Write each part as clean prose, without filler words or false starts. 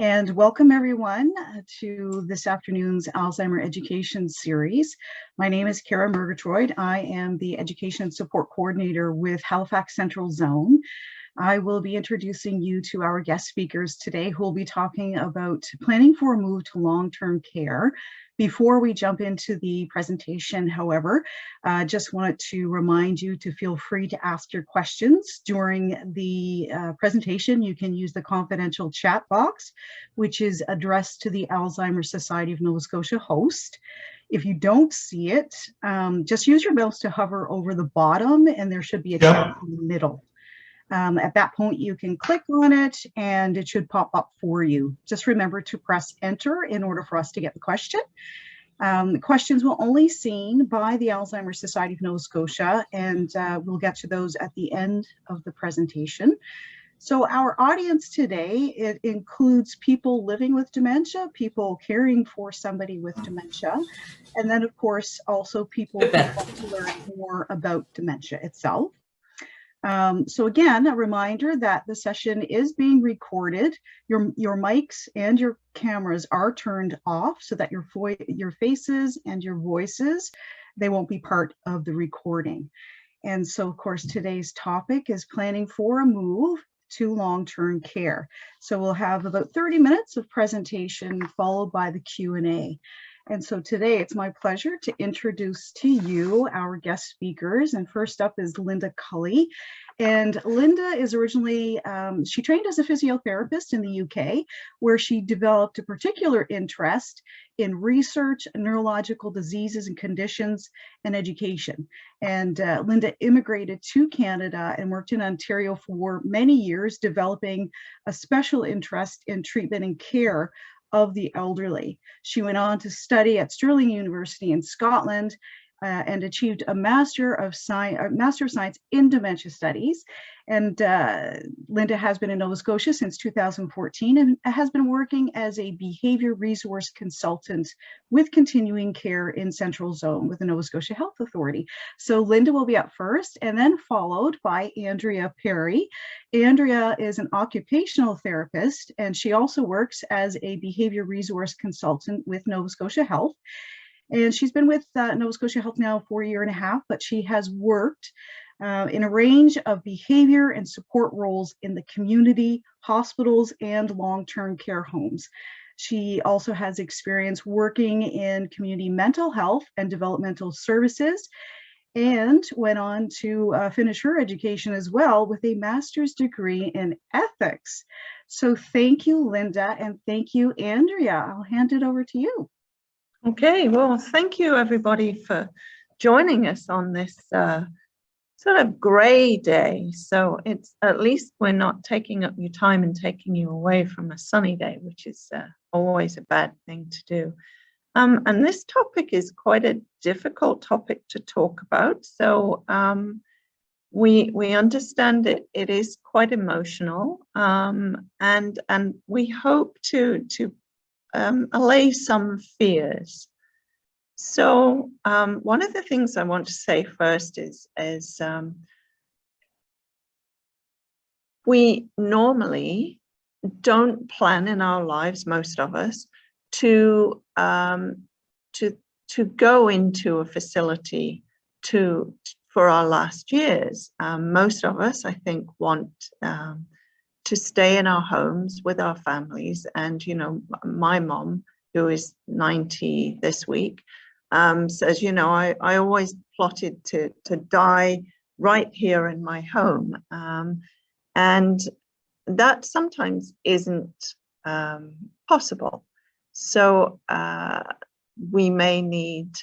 And welcome everyone to this afternoon's Alzheimer Education Series. My name is Kara Murgatroyd. I am the Education and Support Coordinator with Halifax Central Zone. I will be introducing you to our guest speakers today who will be talking about planning for a move to long-term care. Before we jump into the presentation, however, I just wanted to remind you to feel free to ask your questions during the presentation. You can use the confidential chat box, which is addressed to the Alzheimer's Society of Nova Scotia host. If you don't see it, just use your mouse to hover over the bottom and there should be a chat in the middle. At that point, you can click on it and it should pop up for you. Just remember to press enter in order for us to get the question. The questions will only seen by the Alzheimer's Society of Nova Scotia, and we'll get to those at the end of the presentation. So our audience today, it includes people living with dementia, people caring for somebody with dementia, and then of course also people who want to learn more about dementia itself. So again, a reminder that the session is being recorded. Your mics and your cameras are turned off so that your faces and your voices, they won't be part of the recording. And so of course, today's topic is planning for a move to long-term care. So we'll have about 30 minutes of presentation followed by the Q&A. And so today it's my pleasure to introduce to you our guest speakers. And first up is Linda Cully. And Linda is originally, she trained as a physiotherapist in the UK, where she developed a particular interest in research, neurological diseases and conditions, and education. And Linda immigrated to Canada and worked in Ontario for many years, developing a special interest in treatment and care of the elderly. She went on to study at Stirling University in Scotland and achieved a Master of Science in Dementia Studies. And Linda has been in Nova Scotia since 2014 and has been working as a behavior resource consultant with continuing care in Central Zone with the Nova Scotia Health Authority. So Linda will be up first and then followed by Andrea Perry. Andrea is an occupational therapist and she also works as a behavior resource consultant with Nova Scotia Health. And she's been with Nova Scotia Health now for a year and a half, but she has worked in a range of behavior and support roles in the community, hospitals, and long-term care homes. She also has experience working in community mental health and developmental services, and went on to finish her education as well with a master's degree in ethics. So thank you, Linda, and thank you, Andrea. I'll hand it over to you. Okay, well, thank you everybody for joining us on this sort of grey day. So it's at least we're not taking up your time and taking you away from a sunny day, which is always a bad thing to do. And this topic is quite a difficult topic to talk about. So we understand it is quite emotional, and we hope to allay some fears. So one of the things I want to say first is we normally don't plan in our lives, most of us, to go into a facility for our last years. Most of us, I think, want to stay in our homes with our families. And, you know, my mom, who is 90 this week, says, you know, I always plotted to die right here in my home. And that sometimes isn't possible. So we may need,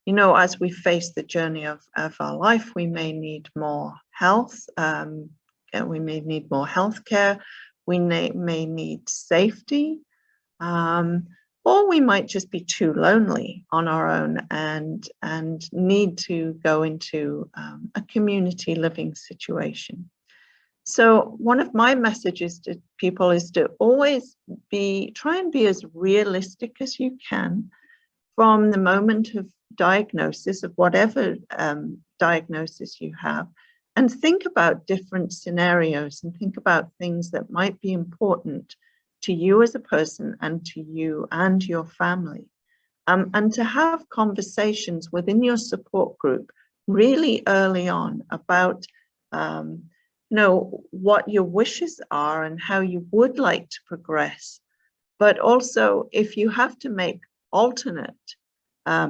you know, as we face the journey of our life, we may need more health. We may need more healthcare. We may need safety, or we might just be too lonely on our own and need to go into a community living situation. So one of my messages to people is to always try and be as realistic as you can from the moment of diagnosis, of whatever diagnosis you have, and think about different scenarios and think about things that might be important to you as a person and to you and your family. And to have conversations within your support group really early on about what your wishes are and how you would like to progress. But also, if you have to make alternate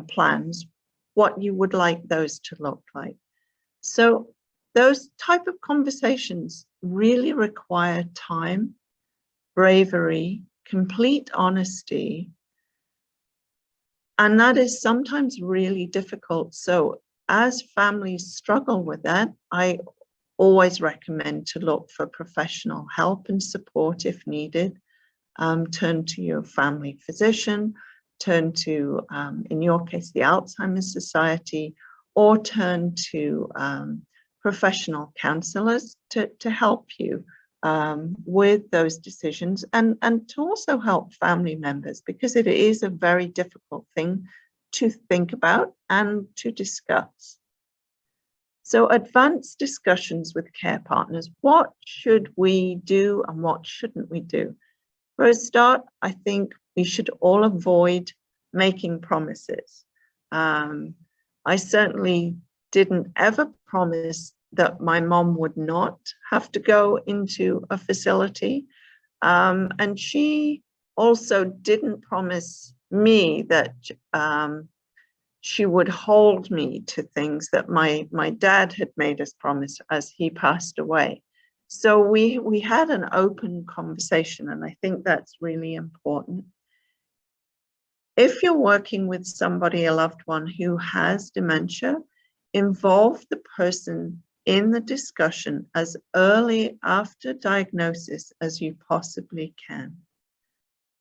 plans, what you would like those to look like. So those type of conversations really require time, bravery, complete honesty, and that is sometimes really difficult. So as families struggle with that, I always recommend to look for professional help and support if needed. Turn to your family physician, turn to, in your case, the Alzheimer's Society, or turn to professional counselors to help you with those decisions, and to also help family members, because it is a very difficult thing to think about and to discuss. So advanced discussions with care partners. What should we do and what shouldn't we do? For a start, I think we should all avoid making promises. I certainly didn't ever promise that my mom would not have to go into a facility. And she also didn't promise me that she would hold me to things that my dad had made us promise as he passed away. So we had an open conversation, and I think that's really important. If you're working with somebody, a loved one who has dementia, involve the person in the discussion as early after diagnosis as you possibly can.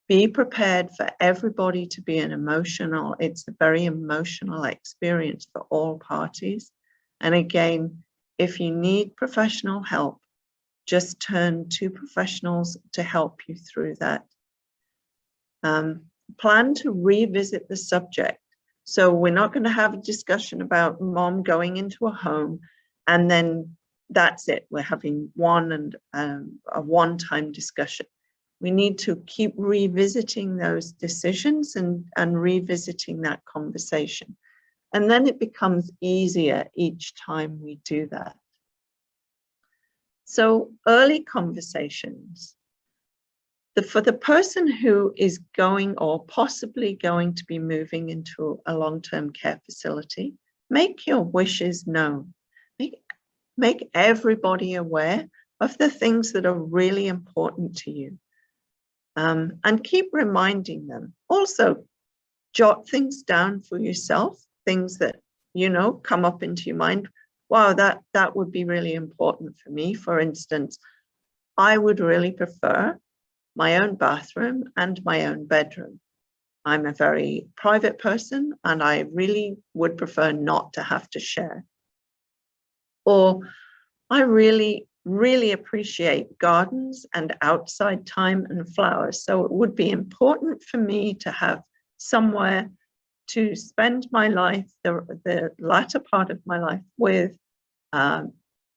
Be prepared for everybody to be it's a very emotional experience for all parties. And again, if you need professional help, just turn to professionals to help you through that. Plan to revisit the subject. So we're not going to have a discussion about mom going into a home and then that's it. We're having a one-time discussion. We need to keep revisiting those decisions and revisiting that conversation. And then it becomes easier each time we do that. So early conversations. For the person who is going or possibly going to be moving into a long-term care facility, make your wishes known. Make everybody aware of the things that are really important to you. And keep reminding them. Also, jot things down for yourself, things that, come up into your mind. Wow, that would be really important for me. For instance, I would really prefer my own bathroom and my own bedroom. I'm a very private person and I really would prefer not to have to share. Or I really appreciate gardens and outside time and flowers. So it would be important for me to have somewhere to spend my life, the latter part of my life, with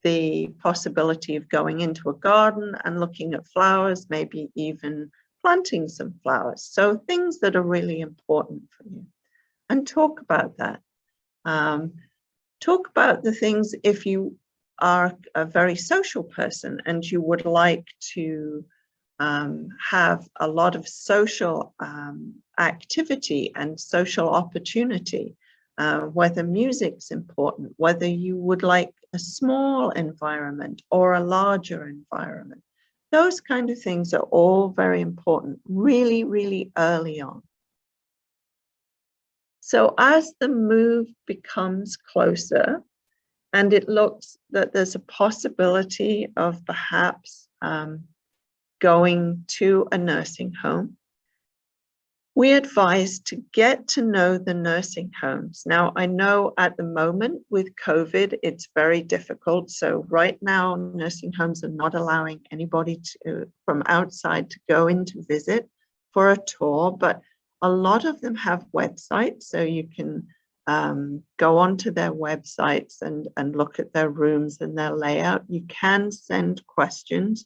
the possibility of going into a garden and looking at flowers, maybe even planting some flowers. So things that are really important for you. And talk about that. Talk about the things, if you are a very social person and you would like to have a lot of social activity and social opportunity, whether music's important, whether you would like a small environment or a larger environment. Those kind of things are all very important, really early on. So as the move becomes closer and it looks that there's a possibility of perhaps going to a nursing home, we advise to get to know the nursing homes. Now, I know at the moment with COVID, it's very difficult. So right now, nursing homes are not allowing anybody from outside to go in to visit for a tour, but a lot of them have websites. So you can go onto their websites and look at their rooms and their layout. You can send questions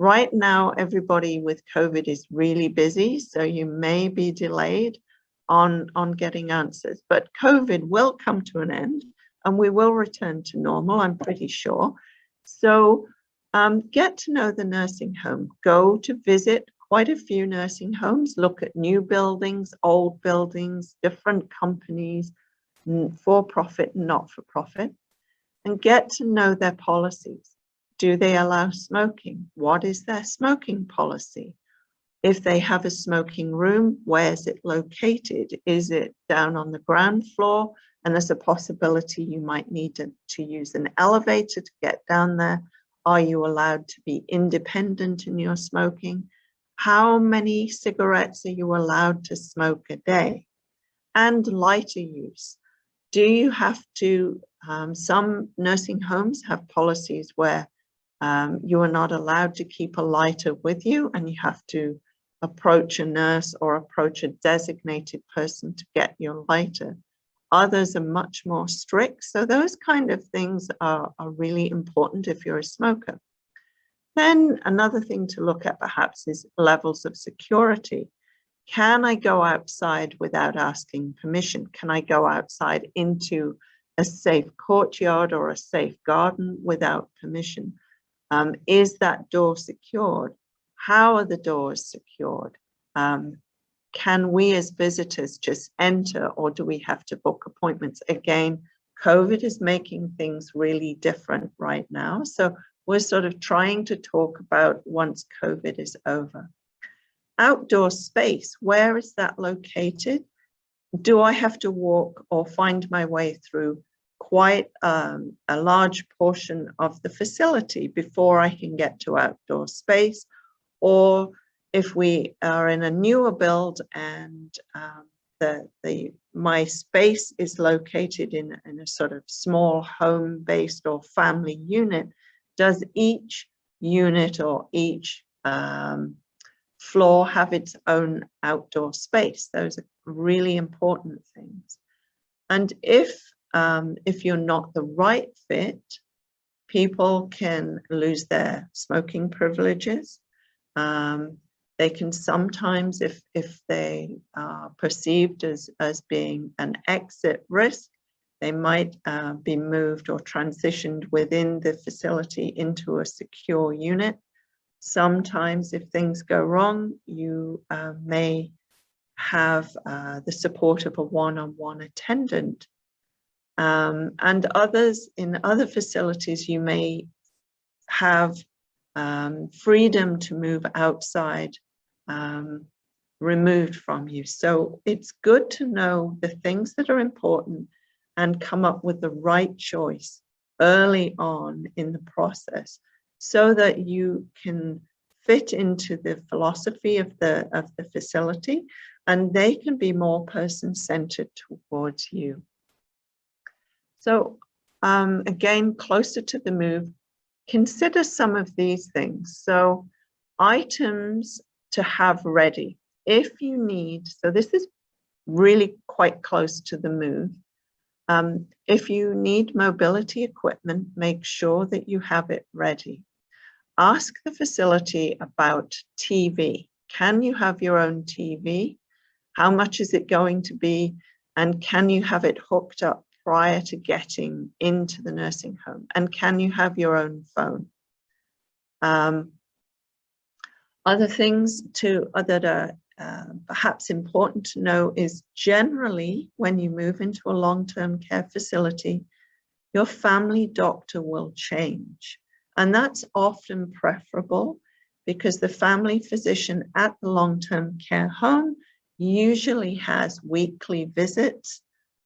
Right now, everybody with COVID is really busy, so you may be delayed on getting answers. But COVID will come to an end and we will return to normal, I'm pretty sure. So get to know the nursing home. Go to visit quite a few nursing homes, look at new buildings, old buildings, different companies, for-profit, not-for-profit, and get to know their policies. Do they allow smoking? What is their smoking policy? If they have a smoking room, where is it located? Is it down on the ground floor? And there's a possibility you might need to use an elevator to get down there. Are you allowed to be independent in your smoking? How many cigarettes are you allowed to smoke a day? And lighter use. Do you have to, some nursing homes have policies where you are not allowed to keep a lighter with you and you have to approach a nurse or approach a designated person to get your lighter. Others are much more strict. So those kind of things are really important if you're a smoker. Then another thing to look at perhaps is levels of security. Can I go outside without asking permission? Can I go outside into a safe courtyard or a safe garden without permission? Is that door secured? How are the doors secured? Can we as visitors just enter, or do we have to book appointments? Again, COVID is making things really different right now. So we're sort of trying to talk about once COVID is over. Outdoor space, where is that located? Do I have to walk or find my way through quite a large portion of the facility before I can get to outdoor space? Or if we are in a newer build and my space is located in a sort of small home-based or family unit, does each unit or each floor have its own outdoor space? Those are really important things. And if you're not the right fit, people can lose their smoking privileges. They can sometimes, if they are perceived as being an exit risk, they might be moved or transitioned within the facility into a secure unit. Sometimes if things go wrong, you may have the support of a one-on-one attendant. And others in other facilities, you may have freedom to move outside, removed from you. So it's good to know the things that are important and come up with the right choice early on in the process so that you can fit into the philosophy of the facility and they can be more person-centered towards you. So again, closer to the move, consider some of these things. So items to have ready if you need. So this is really quite close to the move. If you need mobility equipment, make sure that you have it ready. Ask the facility about TV. Can you have your own TV? How much is it going to be? And can you have it hooked up prior to getting into the nursing home? And can you have your own phone? Other things that are perhaps important to know is generally when you move into a long-term care facility, your family doctor will change. And that's often preferable because the family physician at the long-term care home usually has weekly visits,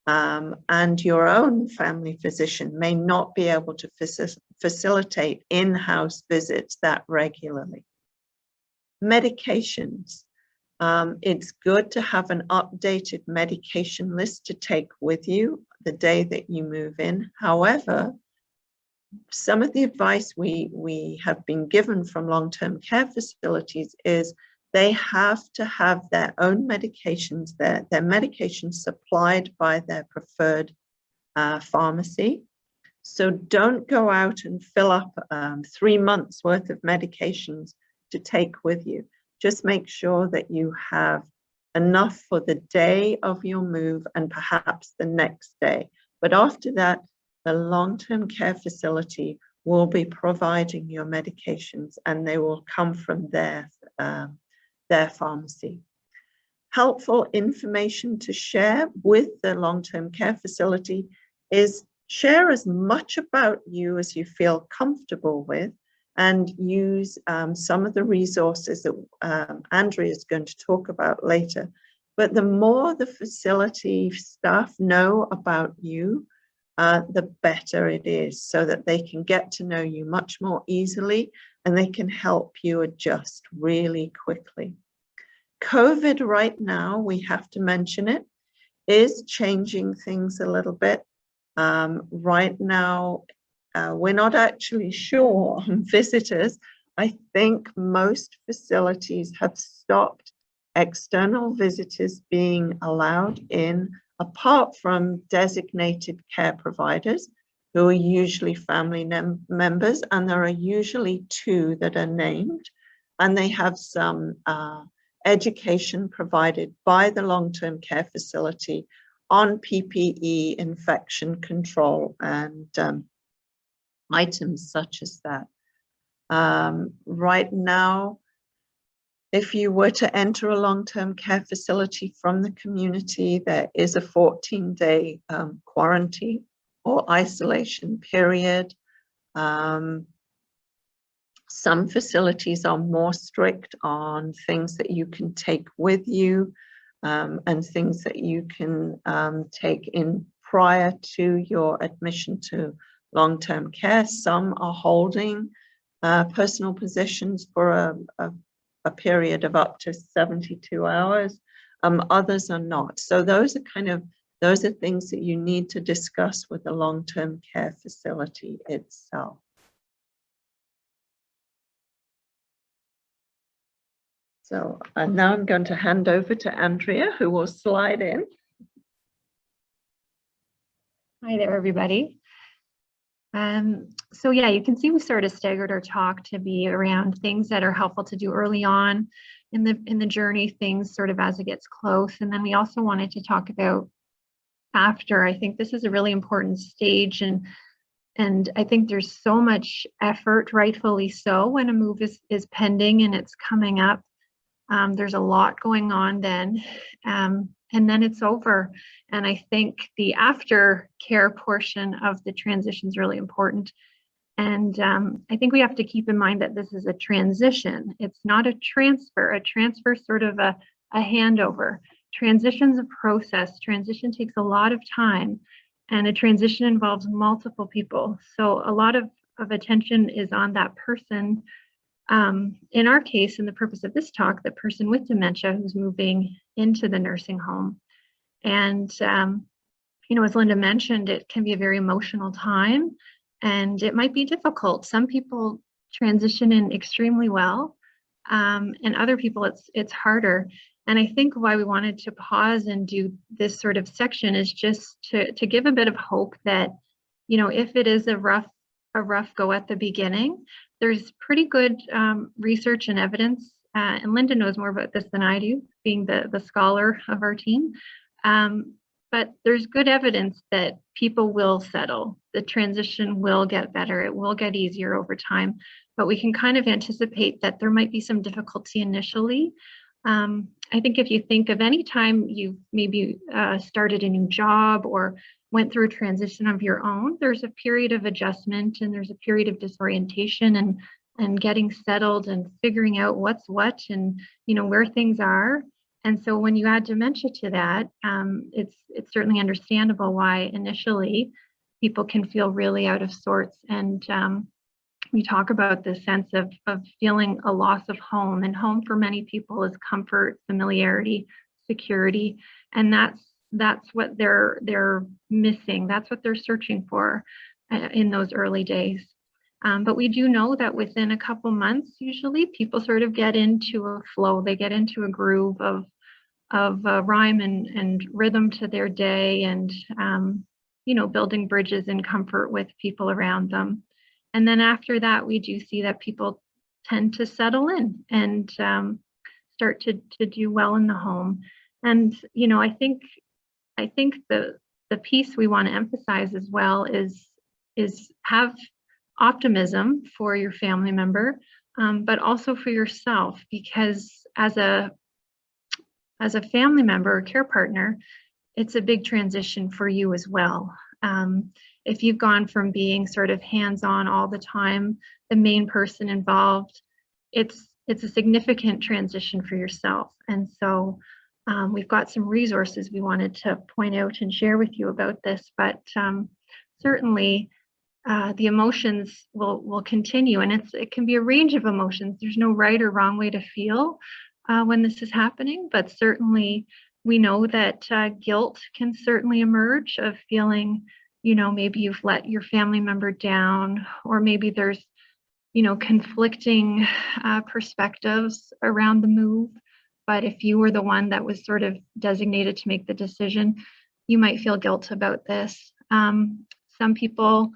and your own family physician may not be able to facilitate in-house visits that regularly. Medications. It's good to have an updated medication list to take with you the day that you move in. However, some of the advice we have been given from long-term care facilities is they have to have their own medications, their medications supplied by their preferred pharmacy. So don't go out and fill up 3 months worth of medications to take with you. Just make sure that you have enough for the day of your move and perhaps the next day. But after that, the long-term care facility will be providing your medications, and they will come from their pharmacy. Helpful information to share with the long-term care facility is share as much about you as you feel comfortable with, and use some of the resources that Andrea is going to talk about later. But the more the facility staff know about you, the better it is, so that they can get to know you much more easily and they can help you adjust really quickly. COVID right now, we have to mention it, is changing things a little bit. Right now, we're not actually sure on visitors. I think most facilities have stopped external visitors being allowed in, apart from designated care providers, who are usually family members, and there are usually 2 that are named, and they have some education provided by the long-term care facility on PPE, infection control, and items such as that. Right now, if you were to enter a long-term care facility from the community, there is a 14-day quarantine or isolation period. Some facilities are more strict on things that you can take with you, and things that you can take in prior to your admission to long-term care. Some are holding personal possessions for a period of up to 72 hours. Others are not. So those are things that you need to discuss with the long-term care facility itself. So now I'm going to hand over to Andrea, who will slide in. Hi there, everybody. So yeah, you can see we sort of staggered our talk to be around things that are helpful to do early on in the journey, things sort of as it gets close. And then we also wanted to talk about after. I think this is a really important stage, and I think there's so much effort, rightfully so, when a move is pending and it's coming up. There's a lot going on then, and then it's over. And I think the aftercare portion of the transition is really important. And I think we have to keep in mind that this is a transition. It's not a transfer. A transfer is sort of a handover. Transition's a process. Transition takes a lot of time, and a transition involves multiple people. So a lot of attention is on that person. In our case, in the purpose of this talk, the person with dementia who's moving into the nursing home. And, as Linda mentioned, it can be a very emotional time, and it might be difficult. Some people transition in extremely well, and other people it's harder. And I think why we wanted to pause and do this sort of section is just to give a bit of hope that, if it is a rough go at the beginning, there's pretty good research and evidence, and Linda knows more about this than I do, being the scholar of our team. But there's good evidence that people will settle. The transition will get better. It will get easier over time, but we can kind of anticipate that there might be some difficulty initially. I think if you think of any time you've maybe started a new job or went through a transition of your own, there's a period of adjustment, and there's a period of disorientation and getting settled and figuring out what's what and where things are. And so when you add dementia to that, it's certainly understandable why initially people can feel really out of sorts. And we talk about the sense of feeling a loss of home, and home for many people is comfort, familiarity, security, and that's what they're missing. That's what they're searching for in those early days. But we do know that within a couple months, usually people sort of get into a flow. They get into a groove of rhyme and rhythm to their day, and building bridges in comfort with people around them. And then after that, we do see that people tend to settle in and start to do well in the home. And I think the piece we want to emphasize as well is have optimism for your family member, but also for yourself, because as a family member or care partner, it's a big transition for you as well. If you've gone from being sort of hands-on all the time, the main person involved, it's a significant transition for yourself. And so we've got some resources we wanted to point out and share with you about this, but certainly the emotions will continue, and it can be a range of emotions. There's no right or wrong way to feel when this is happening, but certainly we know that guilt can certainly emerge of feeling, maybe you've let your family member down, or maybe there's, conflicting perspectives around the move. But if you were the one that was sort of designated to make the decision, you might feel guilt about this. Some people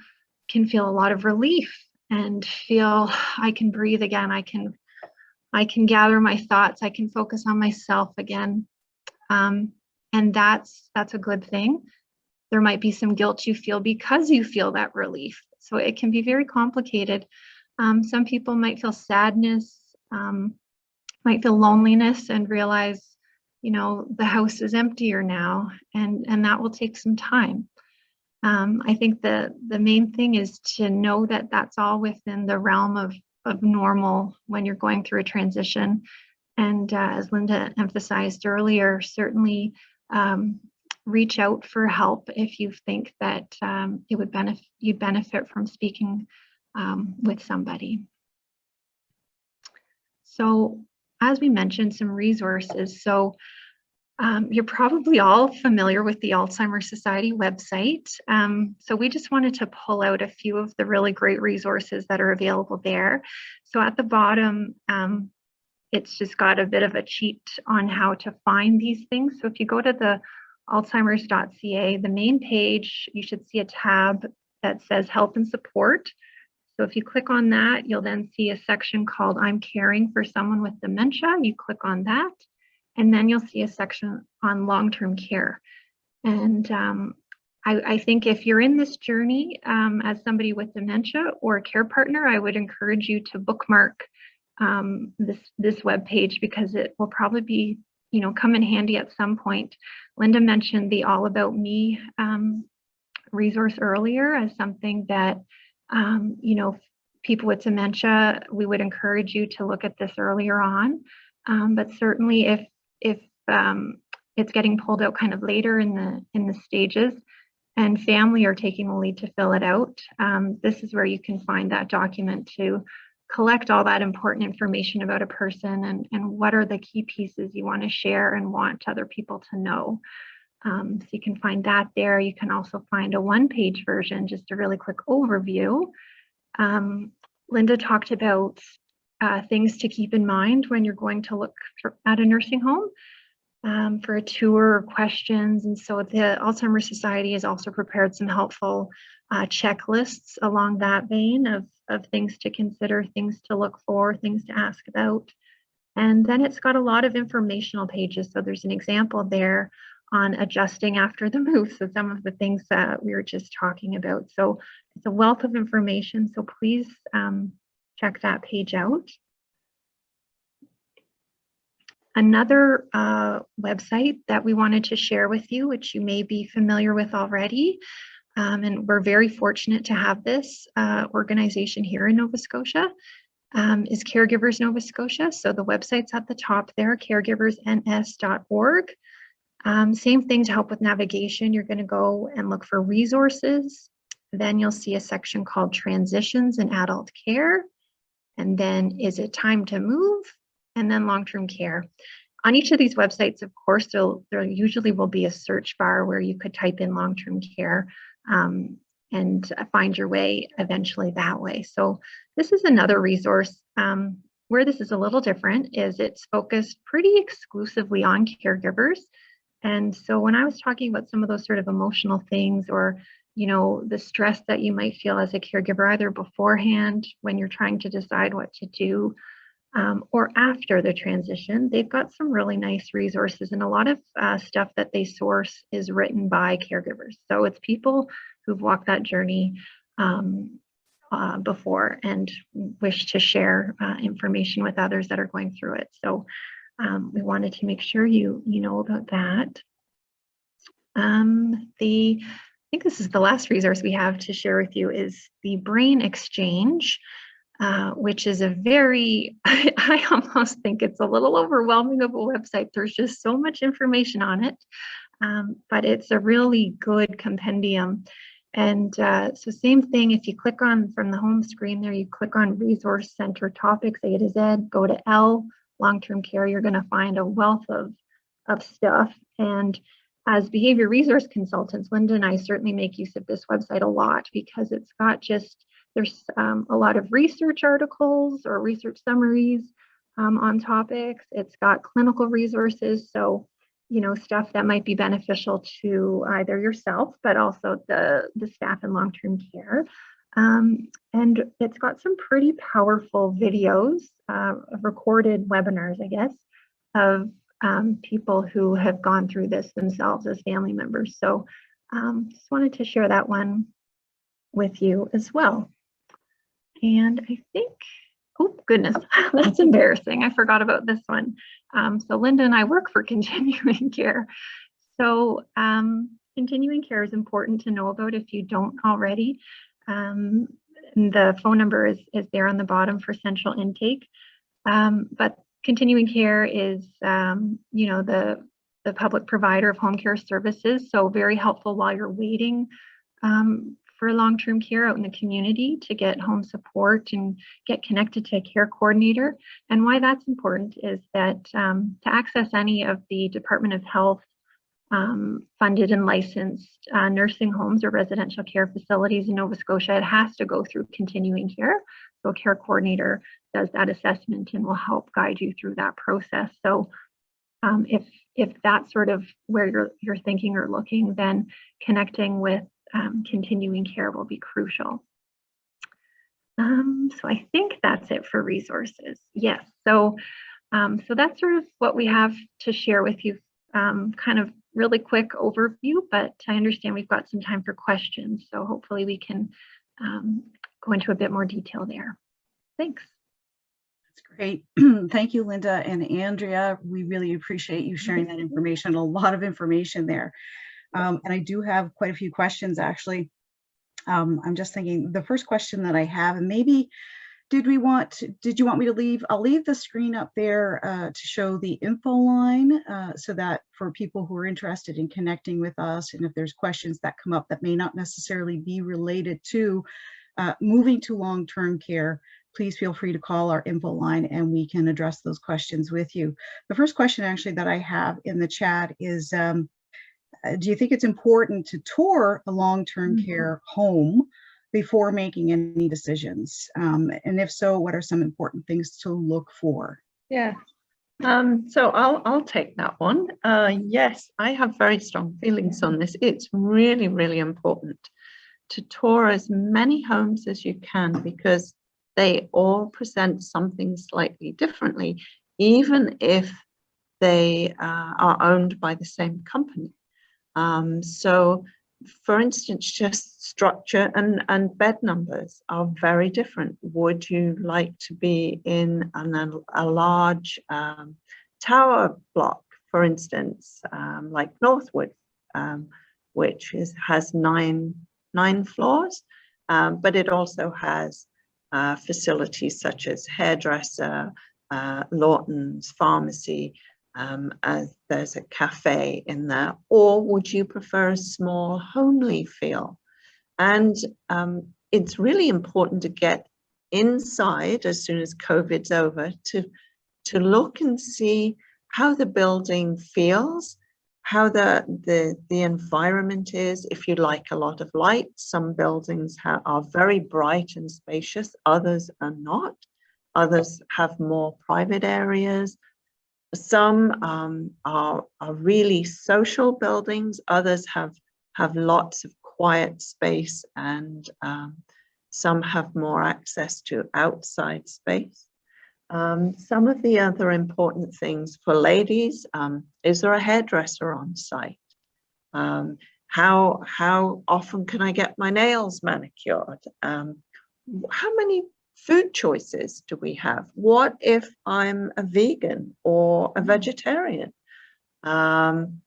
can feel a lot of relief and feel, I can breathe again. I can gather my thoughts. I can focus on myself again. And that's a good thing. There might be some guilt you feel because you feel that relief. So it can be very complicated. Some people might feel sadness, might feel loneliness and realize, the house is emptier now, and that will take some time. I think the main thing is to know that that's all within the realm of normal when you're going through a transition. And as Linda emphasized earlier, certainly reach out for help if you think that you'd benefit from speaking with somebody. So as we mentioned, some resources. So you're probably all familiar with the Alzheimer's Society website. So we just wanted to pull out a few of the really great resources that are available there. So at the bottom, it's just got a bit of a cheat on how to find these things. So if you go to the alzheimers.ca, the main page, you should see a tab that says help and support. So if you click on that, you'll then see a section called I'm caring for someone with dementia. You click on that, and then you'll see a section on long-term care. And I think if you're in this journey as somebody with dementia or a care partner, I would encourage you to bookmark this web page, because it will probably be, come in handy at some point. Linda mentioned the All About Me resource earlier as something that people with dementia, we would encourage you to look at this earlier on. But certainly if it's getting pulled out kind of later in the stages and family are taking the lead to fill it out, this is where you can find that document to collect all that important information about a person and what are the key pieces you want to share and want other people to know. So you can find that there. You can also find a one-page version, just a really quick overview. Linda talked about things to keep in mind when you're going to look at a nursing home for a tour or questions. And so the Alzheimer's Society has also prepared some helpful checklists along that vein of things to consider, things to look for, things to ask about. And then it's got a lot of informational pages. So there's an example there on adjusting after the move. So some of the things that we were just talking about. So it's a wealth of information. So please check that page out. Another website that we wanted to share with you, which you may be familiar with already, and we're very fortunate to have this organization here in Nova Scotia, is Caregivers Nova Scotia. So the website's at the top there, caregiversns.org. Same thing to help with navigation. You're going to go and look for resources. Then you'll see a section called Transitions in Adult Care. And then Is It Time to Move? And then Long-Term Care. On each of these websites, of course, there usually will be a search bar where you could type in long-term care and find your way eventually that way. So this is another resource. Where this is a little different is it's focused pretty exclusively on caregivers. And so when I was talking about some of those sort of emotional things, or the stress that you might feel as a caregiver, either beforehand when you're trying to decide what to do, or after the transition. They've got some really nice resources, and a lot of stuff that they source is written by caregivers. So it's people who've walked that journey before and wish to share information with others that are going through it. So we wanted to make sure you know about that. I think this is the last resource we have to share with you, is the Brain Exchange, which is a very, I almost think it's a little overwhelming of a website. There's just so much information on it, but it's a really good compendium. And so same thing, if you click on from the home screen there, you click on Resource Center Topics A to Z, go to L, Long-Term Care, you're going to find a wealth of stuff. And as behavior resource consultants, Linda and I certainly make use of this website a lot, because it's got there's a lot of research articles or research summaries on topics. It's got clinical resources, so stuff that might be beneficial to either yourself, but also the staff in long-term care. And it's got some pretty powerful videos, recorded webinars, I guess, of people who have gone through this themselves as family members. So just wanted to share that one with you as well. And I think, oh goodness, that's embarrassing. I forgot about this one. So Linda and I work for continuing care. So continuing care is important to know about if you don't already. The phone number is there on the bottom for central intake. But continuing care is, the public provider of home care services. So very helpful while you're waiting for long-term care out in the community to get home support and get connected to a care coordinator. And why that's important is that to access any of the Department of Health funded and licensed nursing homes or residential care facilities in Nova Scotia, it has to go through continuing care. So a care coordinator does that assessment and will help guide you through that process. So if that's sort of where you're thinking or looking, then connecting with continuing care will be crucial. So I think that's it for resources. Yes, so that's sort of what we have to share with you, kind of really quick overview, but I understand we've got some time for questions, so hopefully we can go into a bit more detail there. Thanks. That's great. Thank you, Linda and Andrea. We really appreciate you sharing that information, a lot of information there. And I do have quite a few questions, actually. I'm just thinking the first question that I have, and maybe did you want me to leave? I'll leave the screen up there to show the info line so that for people who are interested in connecting with us, and if there's questions that come up that may not necessarily be related to moving to long-term care, please feel free to call our info line and we can address those questions with you. The first question actually that I have in the chat is, do you think it's important to tour a long-term care home before making any decisions? And if so, what are some important things to look for? Yeah. So I'll take that one. Yes, I have very strong feelings on this. It's really, really important to tour as many homes as you can, because they all present something slightly differently, even if they are owned by the same company. So for instance, just structure and bed numbers are very different. Would you like to be in a large tower block, for instance, like Northwood, which has nine floors, but it also has facilities such as hairdresser, Lawton's, pharmacy, as there's a cafe in there? Or would you prefer a small homely feel? And it's really important to get inside as soon as COVID's over to look and see how the building feels, how the environment is. If you like a lot of light, some buildings are very bright and spacious, others are not. Others have more private areas. Some are really social buildings, others have lots of quiet space, and some have more access to outside space. Some of the other important things for ladies, is there a hairdresser on site? How often can I get my nails manicured? How many food choices do we have? What if I'm a vegan or a vegetarian? Can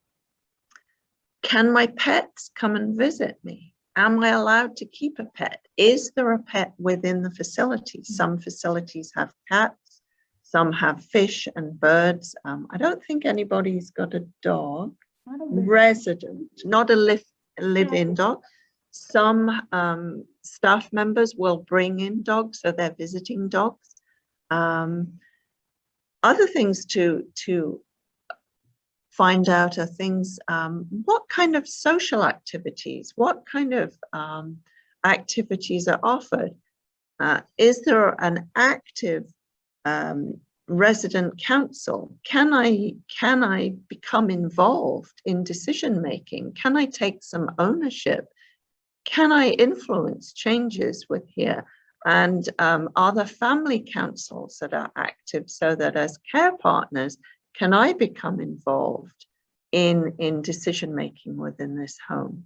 my pets come and visit me? Am I allowed to keep a pet? Is there a pet within the facility? Some facilities have cats, some have fish and birds. I don't think anybody's got a dog. Resident, not a live-in dog. Some staff members will bring in dogs, so they're visiting dogs. Other things to find out are things, what kind of social activities, what kind of activities are offered? Is there an active resident council? Can I become involved in decision making? Can I take some ownership? Can I influence changes with here? And are there family councils that are active, so that as care partners, can I become involved in decision making within this home?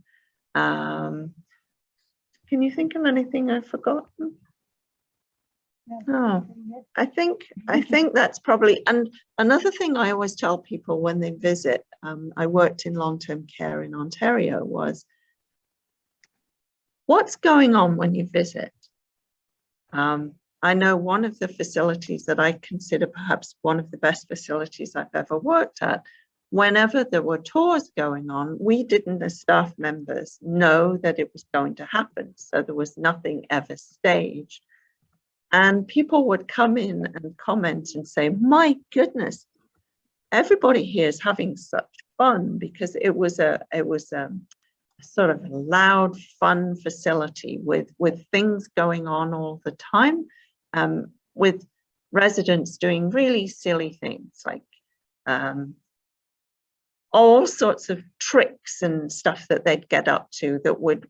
Can you think of anything I've forgotten? No, I think that's probably, and another thing I always tell people when they visit, I worked in long-term care in Ontario, was what's going on when you visit? I know one of the facilities that I consider perhaps one of the best facilities I've ever worked at, whenever there were tours going on, we didn't, as staff members, know that it was going to happen. So there was nothing ever staged. And people would come in and comment and say, my goodness, everybody here is having such fun, because it was a sort of loud, fun facility with things going on all the time, with residents doing really silly things like all sorts of tricks and stuff that they'd get up to that would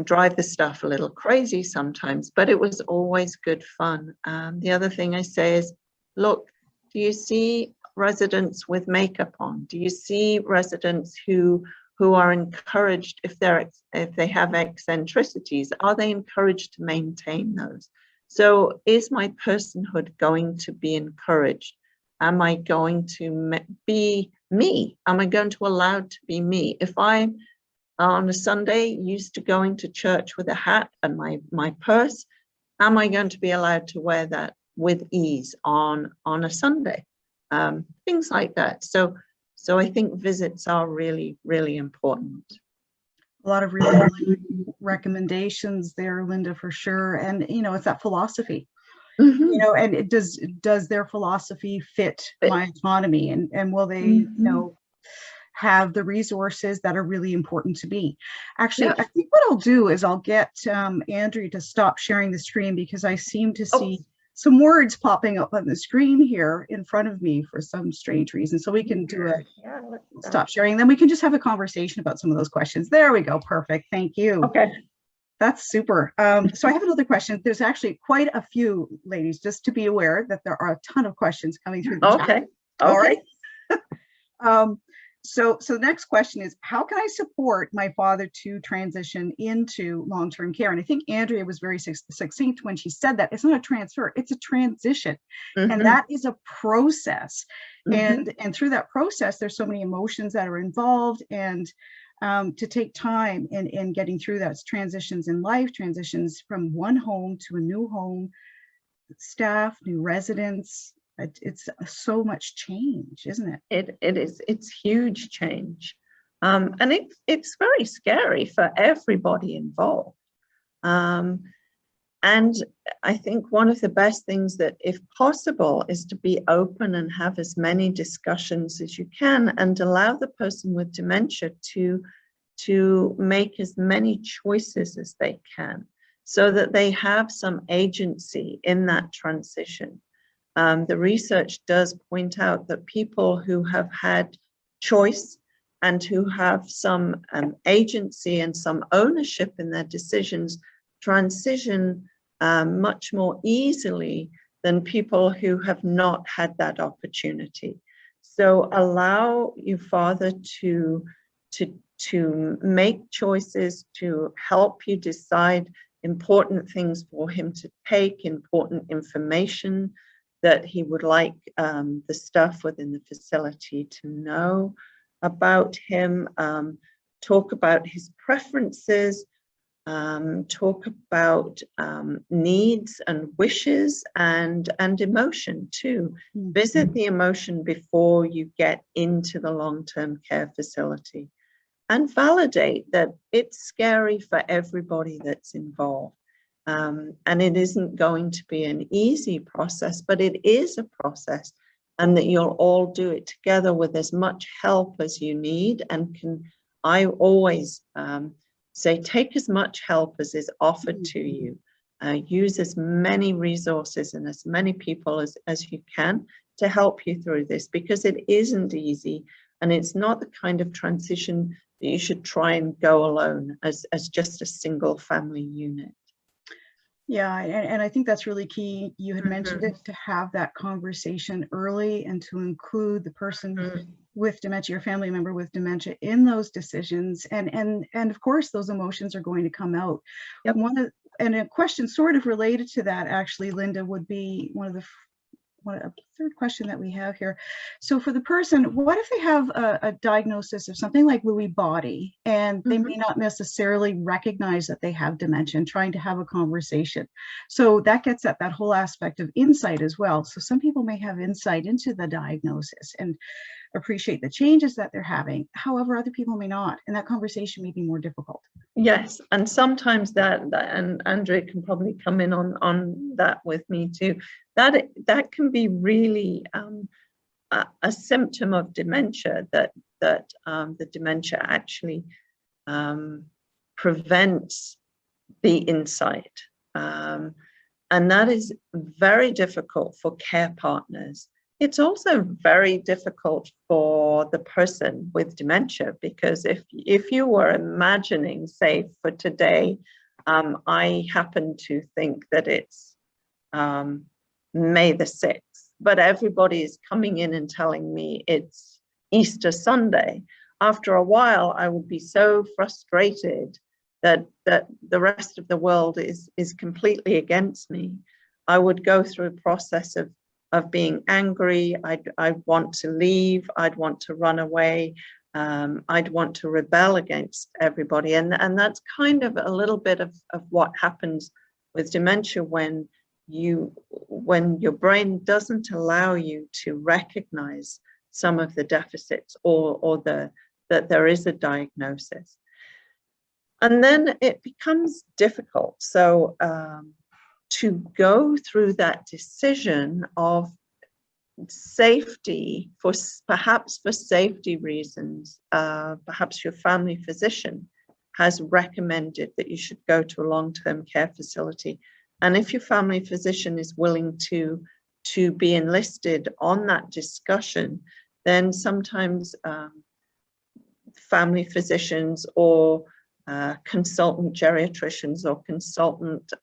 drive the staff a little crazy sometimes, but it was always good fun. The other thing I say is, look, do you see residents with makeup on? Do you see residents who are encouraged, if they have eccentricities, are they encouraged to maintain those? So is my personhood going to be encouraged? Am I going to be me? Am I going to allow to be me? If I'm on a Sunday used to going to church with a hat and my purse, am I going to be allowed to wear that with ease on a Sunday? Things like that. So I think visits are really, really important. A lot of really good recommendations there, Linda, for sure. And, it's that philosophy, and it does their philosophy fit my autonomy, and will they, have the resources that are really important to me. Actually, I think what I'll do is I'll get Andrea to stop sharing the screen, because I seem to see some words popping up on the screen here in front of me for some strange reason. So we can do stop sharing. Then we can just have a conversation about some of those questions. There we go. Perfect. Thank you. Okay. That's super. So I have another question. There's actually quite a few, ladies, just to be aware that there are a ton of questions coming through the chat. All right. So the next question is, how can I support my father to transition into long-term care? And I think Andrea was very succinct when she said that it's not a transfer, it's a transition. And that is a process. And through that process, there's so many emotions that are involved, and to take time in getting through that, transitions in life, transitions from one home to a new home, staff, new residents. It's so much change, isn't it? It is. It's huge change, and it's very scary for everybody involved. And I think one of the best things that, if possible, is to be open and have as many discussions as you can, and allow the person with dementia to make as many choices as they can, so that they have some agency in that transition. The research does point out that people who have had choice and who have some agency and some ownership in their decisions transition much more easily than people who have not had that opportunity. So allow your father to make choices, to help you decide important things for him to take, important information that he would like the staff within the facility to know about him, talk about his preferences, talk about needs and wishes and emotion too. Mm-hmm. Visit the emotion before you get into the long-term care facility, and validate that it's scary for everybody that's involved. And it isn't going to be an easy process, but it is a process, and that you'll all do it together with as much help as you need. And I always say, take as much help as is offered to you. Use as many resources and as many people as you can to help you through this, because it isn't easy, and it's not the kind of transition that you should try and go alone as just a single family unit. Yeah, and I think that's really key. You had mentioned it, to have that conversation early and to include the person with dementia, your family member with dementia, in those decisions. And of course, those emotions are going to come out. Yep. And a question sort of related to that, actually, Linda, would be a third question that we have here. So for the person, what if they have a diagnosis of something like Lewy body, and they may not necessarily recognize that they have dementia, and trying to have a conversation? So that gets at that whole aspect of insight as well. So some people may have insight into the diagnosis and appreciate the changes that they're having. However, other people may not, and that conversation may be more difficult. Yes, and sometimes that and Andrea can probably come in on that with me too. That can be really a symptom of dementia, that the dementia actually prevents the insight, and that is very difficult for care partners. It's also very difficult for the person with dementia, because if you were imagining, say for today, I happen to think that it's May the 6th, but everybody is coming in and telling me it's Easter Sunday. After a while, I would be so frustrated that the rest of the world is completely against me. I would go through a process of being angry. I'd want to leave. I'd want to run away. I'd want to rebel against everybody. And that's kind of a little bit of what happens with dementia when your brain doesn't allow you to recognize some of the deficits or that there is a diagnosis. And then it becomes difficult. So to go through that decision of safety, perhaps for safety reasons, perhaps your family physician has recommended that you should go to a long-term care facility. And if your family physician is willing to be enlisted on that discussion, then sometimes family physicians or consultant geriatricians or consultant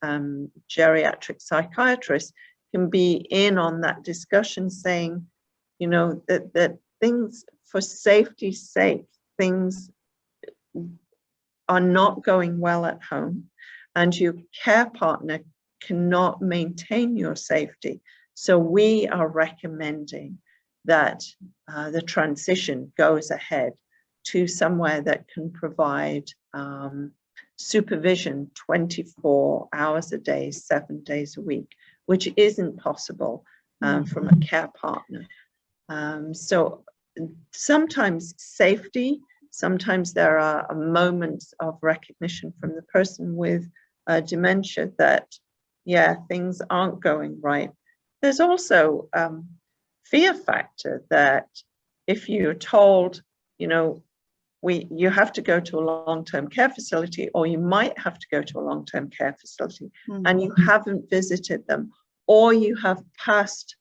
geriatric psychiatrists can be in on that discussion, saying, you know, that things, for safety's sake, things are not going well at home, and your care partner cannot maintain your safety. So we are recommending that the transition goes ahead to somewhere that can provide supervision 24 hours a day, 7 days a week, which isn't possible from a care partner. So sometimes safety, sometimes there are moments of recognition from the person with dementia that, yeah, things aren't going right. There's also fear factor that if you're told, you know, you have to go to a long-term care facility, or you might have to go to a long-term care facility, and you haven't visited them, or you have past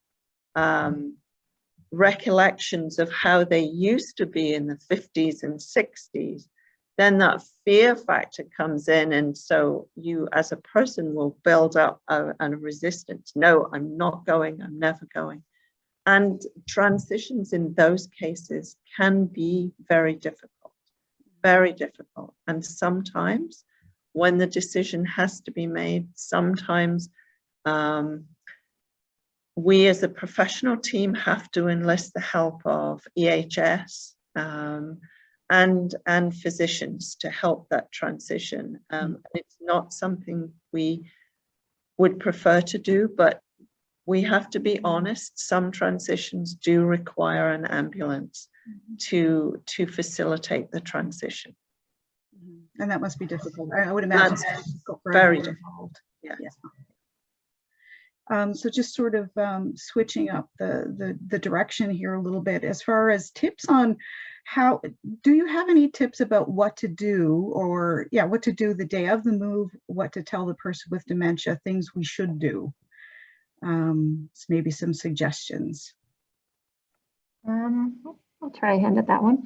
recollections of how they used to be in the 50s and 60s, then that fear factor comes in. And so you as a person will build up a resistance. No, I'm not going, I'm never going. And transitions in those cases can be very difficult, very difficult. And sometimes when the decision has to be made, sometimes we as a professional team have to enlist the help of EHS and physicians to help that transition. It's not something we would prefer to do, but we have to be honest, some transitions do require an ambulance to facilitate the transition. And that must be difficult. I would imagine That's difficult for very everyone difficult. involved. Yes. So just sort of switching up the direction here a little bit, as far as tips on how, do you have any tips about what to do, or what to do the day of the move, what to tell the person with dementia, things we should do? So maybe some suggestions. I'll try a hand at that one.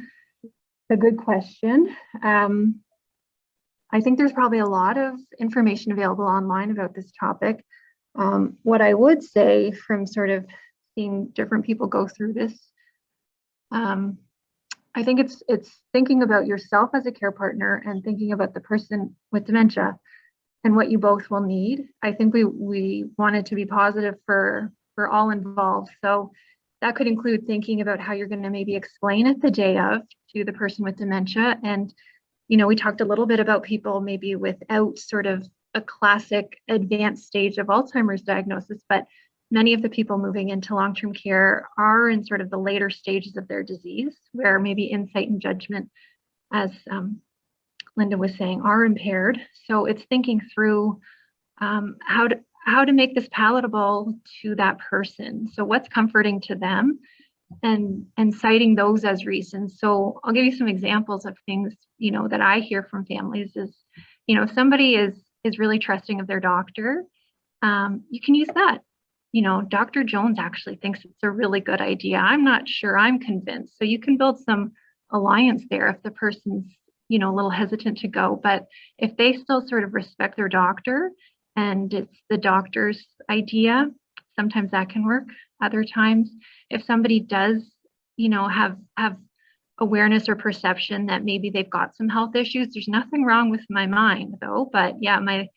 A good question. I think there's probably a lot of information available online about this topic. What I would say from sort of seeing different people go through this, I think it's thinking about yourself as a care partner and thinking about the person with dementia and what you both will need. I think we wanted to be positive for all involved. So that could include thinking about how you're going to maybe explain it the day of to the person with dementia. And, you know, we talked a little bit about people maybe without sort of a classic advanced stage of Alzheimer's diagnosis, but many of the people moving into long-term care are in sort of the later stages of their disease, where maybe insight and judgment, as Linda was saying, are impaired. So it's thinking through how to make this palatable to that person. So what's comforting to them, and citing those as reasons. So I'll give you some examples of things, you know, that I hear from families is, you know, if somebody is really trusting of their doctor, you can use that. You know, Dr. Jones actually thinks it's a really good idea. I'm not sure, I'm convinced. So you can build some alliance there if the person's, you know, a little hesitant to go. But if they still sort of respect their doctor and it's the doctor's idea, sometimes that can work. Other times, if somebody does, you know, have awareness or perception that maybe they've got some health issues, there's nothing wrong with my mind though, but yeah, my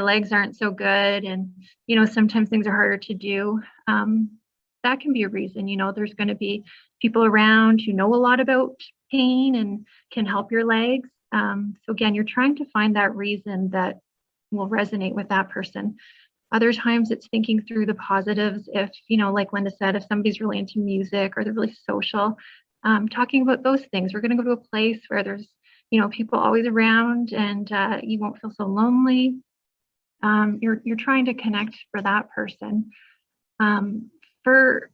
legs aren't so good, and, you know, sometimes things are harder to do. That can be a reason. You know, there's going to be people around who know a lot about pain and can help your legs. So again, you're trying to find that reason that will resonate with that person. Other times it's thinking through the positives. If, you know, like Linda said, if somebody's really into music or they're really social, talking about those things. We're going to go to a place where there's, you know, people always around, and you won't feel so lonely. You're trying to connect for that person. For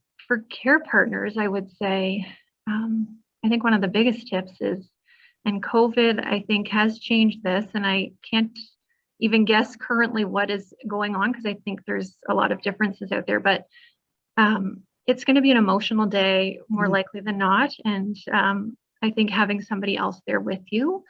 care partners, I would say, I think one of the biggest tips is, and COVID, I think, has changed this, and I can't even guess currently what is going on because I think there's a lot of differences out there, but it's going to be an emotional day more likely than not. And I think having somebody else there with you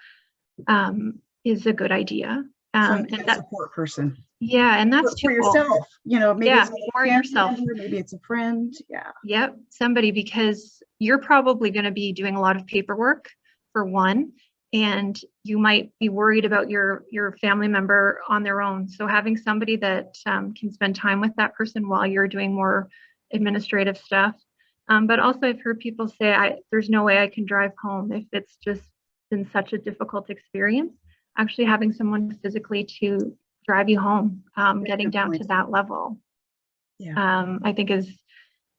is a good idea. And that support person. Yeah, and that's for yourself. You know, maybe it's for yourself. Member, maybe it's a friend. Yeah. Yep, somebody, because you're probably going to be doing a lot of paperwork for one, and you might be worried about your family member on their own. So having somebody that can spend time with that person while you're doing more administrative stuff. But also I've heard people say, there's no way I can drive home if it's just been such a difficult experience. Actually having someone physically to drive you home, getting down to that level, I think is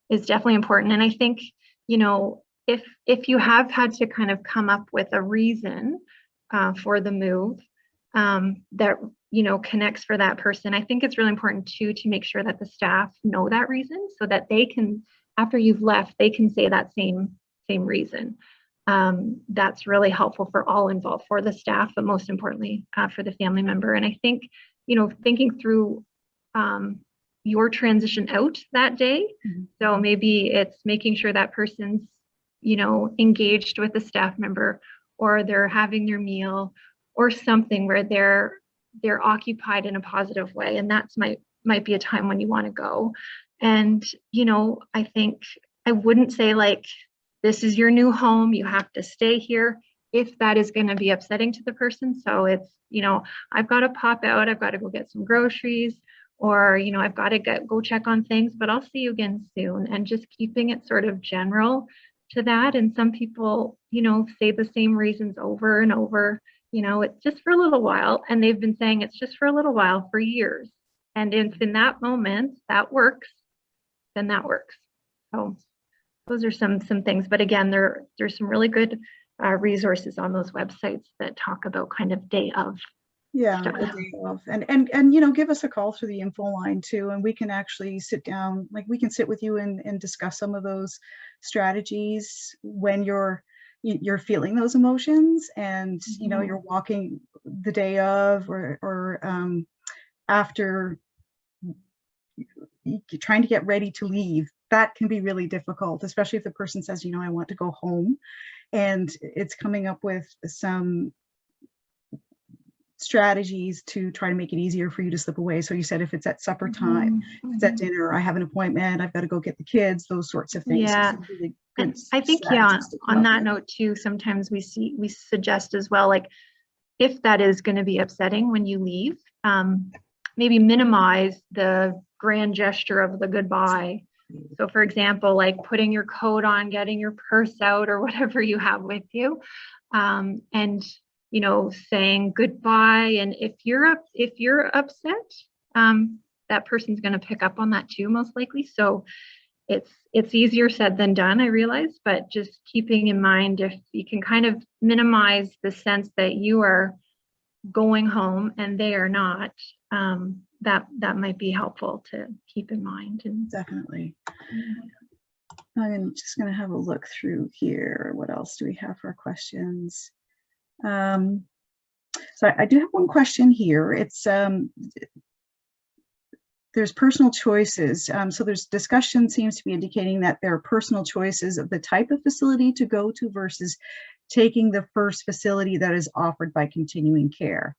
definitely important. And I think, you know, if you have had to kind of come up with a reason for the move that, you know, connects for that person, I think it's really important too to make sure that the staff know that reason so that they can, after you've left, they can say that same reason. That's really helpful for all involved, for the staff, but most importantly for the family member. And I think, you know, thinking through your transition out that day. Mhm. So maybe it's making sure that person's, engaged with a staff member, or they're having their meal, or something where they're occupied in a positive way. And that's might be a time when you want to go. And, I think I wouldn't say like, this is your new home, you have to stay here, if that is going to be upsetting to the person. So it's, I've got to pop out, I've got to go get some groceries, or, I've got to go check on things, but I'll see you again soon. And just keeping it sort of general to that. And some people, say the same reasons over and over, it's just for a little while. And they've been saying it's just for a little while for years. And if in that moment that works, then that works. So those are some things. But again, there's some really good resources on those websites that talk about kind of day of. Yeah, stuff. the day of. And give us a call through the info line too, and we can actually sit down, like we can sit with you and discuss some of those strategies when you're feeling those emotions, and you're walking the day of, or after you're trying to get ready to leave. That can be really difficult, especially if the person says, I want to go home, and it's coming up with some strategies to try to make it easier for you to slip away. So you said if it's at supper time, if it's at dinner, I have an appointment, I've got to go get the kids, those sorts of things. Yeah. So really And I think, on that note too, sometimes we suggest as well, like if that is going to be upsetting when you leave, maybe minimize the grand gesture of the goodbye. So for example, like putting your coat on, getting your purse out, or whatever you have with you, and saying goodbye. And if you're upset, that person's going to pick up on that too, most likely. So it's easier said than done, I realize, but just keeping in mind, if you can kind of minimize the sense that you are going home and they are not, that might be helpful to keep in mind. And definitely. I'm just going to have a look through here. What else do we have for questions? So I do have one question here. It's there's personal choices. So there's discussion seems to be indicating that there are personal choices of the type of facility to go to versus taking the first facility that is offered by continuing care.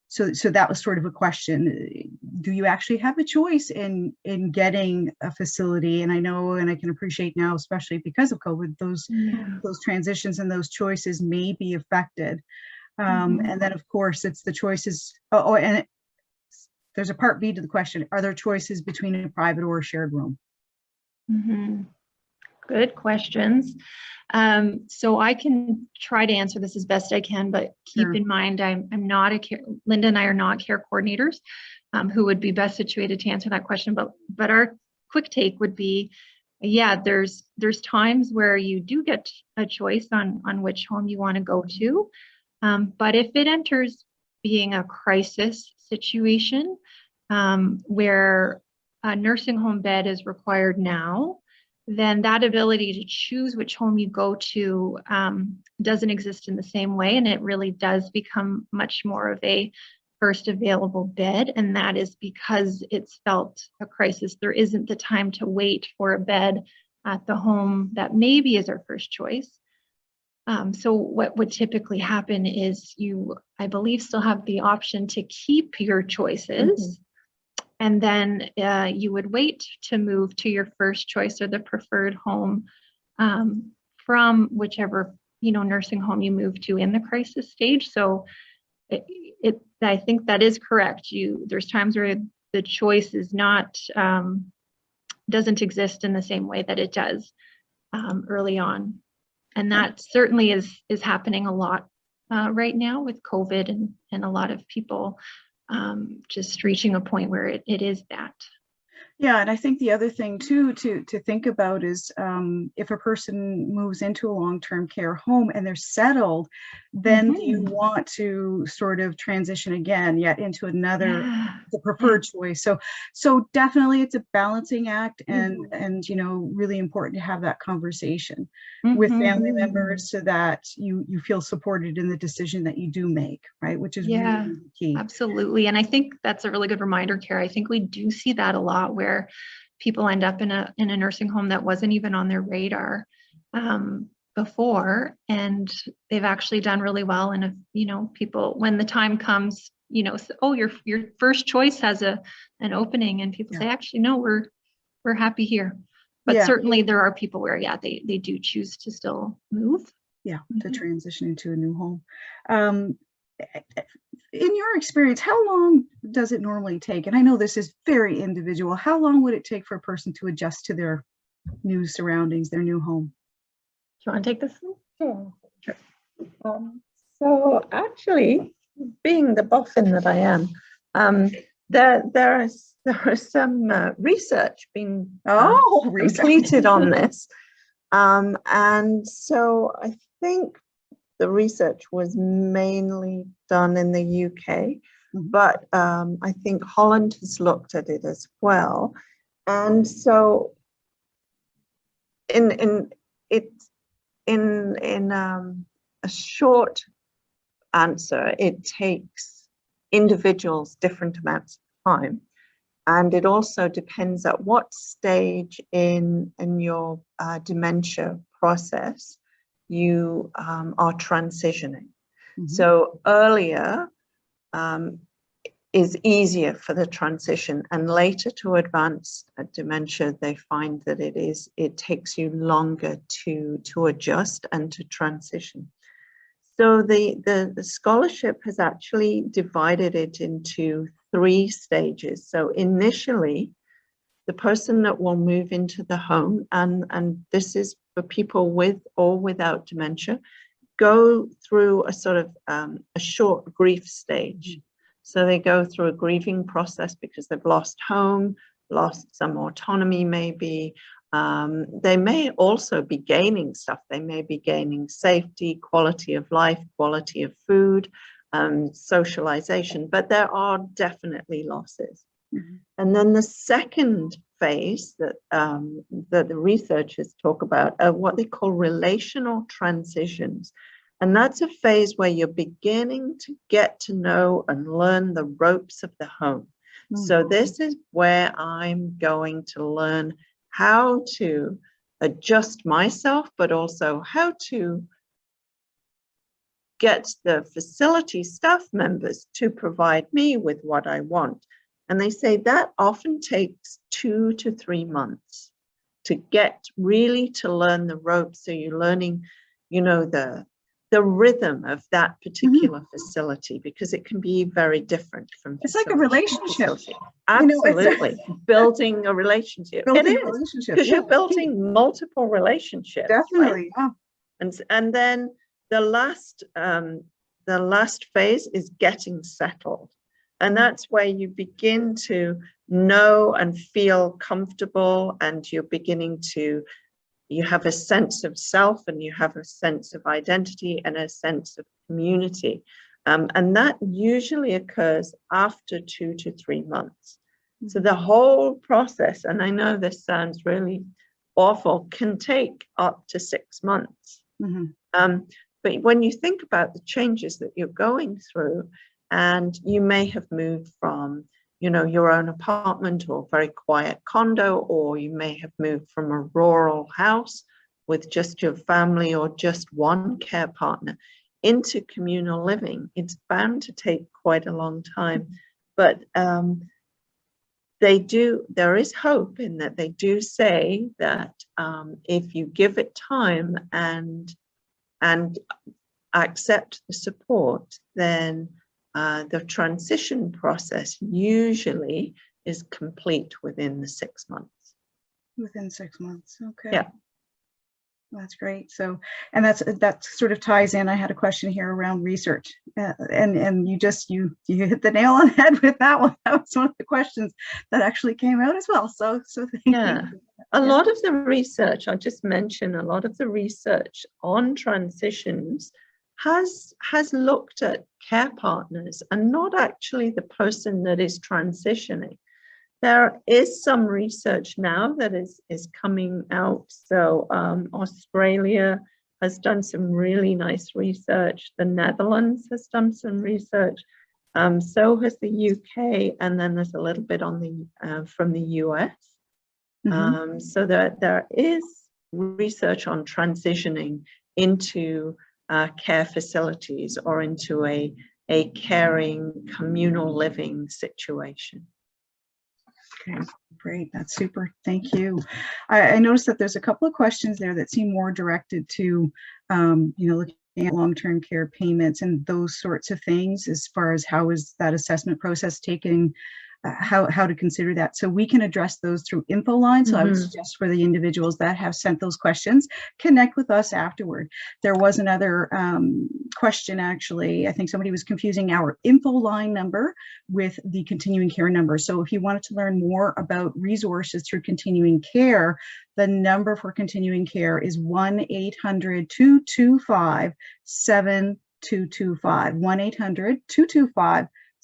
So that was sort of a question. Do you actually have a choice in getting a facility? And I know, and I can appreciate now, especially because of COVID, those transitions and those choices may be affected. And then of course it's the choices. And there's a part B to the question. Are there choices between a private or a shared room? Good questions. So I can try to answer this as best I can, but keep in mind, I'm not Linda and I are not care coordinators who would be best situated to answer that question. But our quick take would be, there's times where you do get a choice on which home you want to go to. But if it enters being a crisis situation where a nursing home bed is required now, then that ability to choose which home you go to doesn't exist in the same way. And it really does become much more of a first available bed. And that is because it's felt a crisis. There isn't the time to wait for a bed at the home that maybe is our first choice. So what would typically happen is you, I believe, still have the option to keep your choices. And then you would wait to move to your first choice or the preferred home from whichever nursing home you move to in the crisis stage. So I think that is correct. There's times where the choice is not doesn't exist in the same way that it does early on, and that certainly is happening a lot right now with COVID and a lot of people just reaching a point where it is that. Yeah, and I think the other thing too to think about is if a person moves into a long-term care home and they're settled, then do you want to sort of transition again yet into another Yeah. the preferred choice? So definitely it's a balancing act, and you know, really important to have that conversation with family members so that you feel supported in the decision that you do make, right? Which is Yeah. really key. Absolutely. And I think that's a really good reminder, Kara. I think we do see that a lot where people end up in a nursing home that wasn't even on their radar before, and they've actually done really well. And if, you know, people, when the time comes, you know, oh, your first choice has an opening, and people say, actually, no, we're happy here. But certainly there are people where, yeah, they do choose to still move. Yeah, to transition into a new home. In your experience, how long does it normally take? And I know this is very individual. How long would it take for a person to adjust to their new surroundings, their new home? Do you want to take this one? Sure. So actually, being the boffin that I am, there is some research being completed on this. And so I think the research was mainly done in the UK, but I think Holland has looked at it as well. And so in a short answer, it takes individuals different amounts of time. And it also depends at what stage in your dementia process you are transitioning. So earlier is easier for the transition, and later to advanced dementia, they find that it takes you longer to adjust and to transition. So the scholarship has actually divided it into 3 stages. So initially, the person that will move into the home, and this is for people with or without dementia, go through a sort of a short grief stage. So they go through a grieving process because they've lost home, lost some autonomy maybe. They may also be gaining stuff. They may be gaining safety, quality of life, quality of food, socialization, but there are definitely losses. And then the second phase that the researchers talk about are what they call relational transitions. And that's a phase where you're beginning to get to know and learn the ropes of the home. So this is where I'm going to learn how to adjust myself, but also how to get the facility staff members to provide me with what I want. And they say that often takes 2 to 3 months to get really to learn the ropes. So you're learning, you know, the rhythm of that particular facility, because it can be very different from it's like a relationship. Absolutely. You know, building a relationship. Building a relationship. Because you're building multiple relationships. Definitely. Right? And then the last phase is getting settled. And that's where you begin to know and feel comfortable, and you're beginning to, you have a sense of self, and you have a sense of identity and a sense of community. And that usually occurs after 2 to 3 months. So the whole process, and I know this sounds really awful, can take up to 6 months. But when you think about the changes that you're going through, and you may have moved from, you know, your own apartment or very quiet condo, or you may have moved from a rural house with just your family or just one care partner into communal living, it's bound to take quite a long time. But there is hope in that they do say that if you give it time and accept the support, then the transition process usually is complete within the 6 months. Within 6 months, okay. Yeah. That's great. So, and that sort of ties in. I had a question here around research, and you hit the nail on the head with that one. That was one of the questions that actually came out as well. So thank Yeah. you. A lot of the research, I'll just mention, a lot of the research on transitions has looked at care partners and not actually the person that is transitioning. There is some research now that is coming out. So Australia has done some really nice research. The Netherlands has done some research. So has the UK, and then there's a little bit on the from the US. So there is research on transitioning into care facilities or into a caring communal living situation. Okay, great. That's super. Thank you. I noticed that there's a couple of questions there that seem more directed to, looking at long-term care payments and those sorts of things, as far as how is that assessment process taking, how to consider that. So we can address those through info line. So I would suggest for the individuals that have sent those questions, connect with us afterward. There was another question, actually. I think somebody was confusing our info line number with the continuing care number. So if you wanted to learn more about resources through continuing care, the number for continuing care is 1-800-225-7225,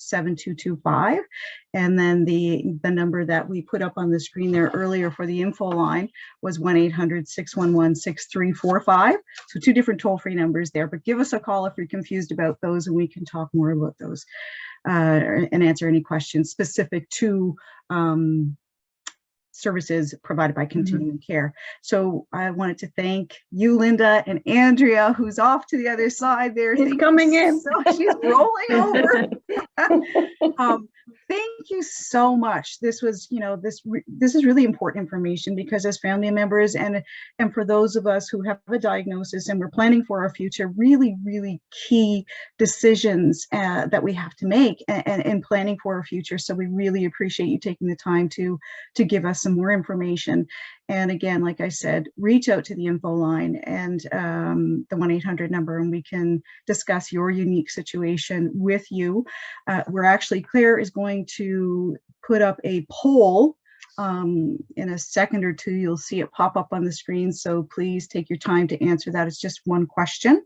1-800-225-7225. And then the number that we put up on the screen there earlier for the info line was 1-800-611-6345. So two different toll-free numbers there, but give us a call if you're confused about those, and we can talk more about those and answer any questions specific to services provided by continuing care. So I wanted to thank you, Linda, and Andrea, who's off to the other side there. She's coming in. So she's rolling over. Thank you so much. This was, this is really important information, because as family members and for those of us who have a diagnosis and we're planning for our future, really, really key decisions that we have to make and planning for our future. So we really appreciate you taking the time to give us some more information. And again, like I said, reach out to the info line and the 1-800 number, and we can discuss your unique situation with you. We're actually, Claire is going to put up a poll in a second or two. You'll see it pop up on the screen. So please take your time to answer that. It's just one question.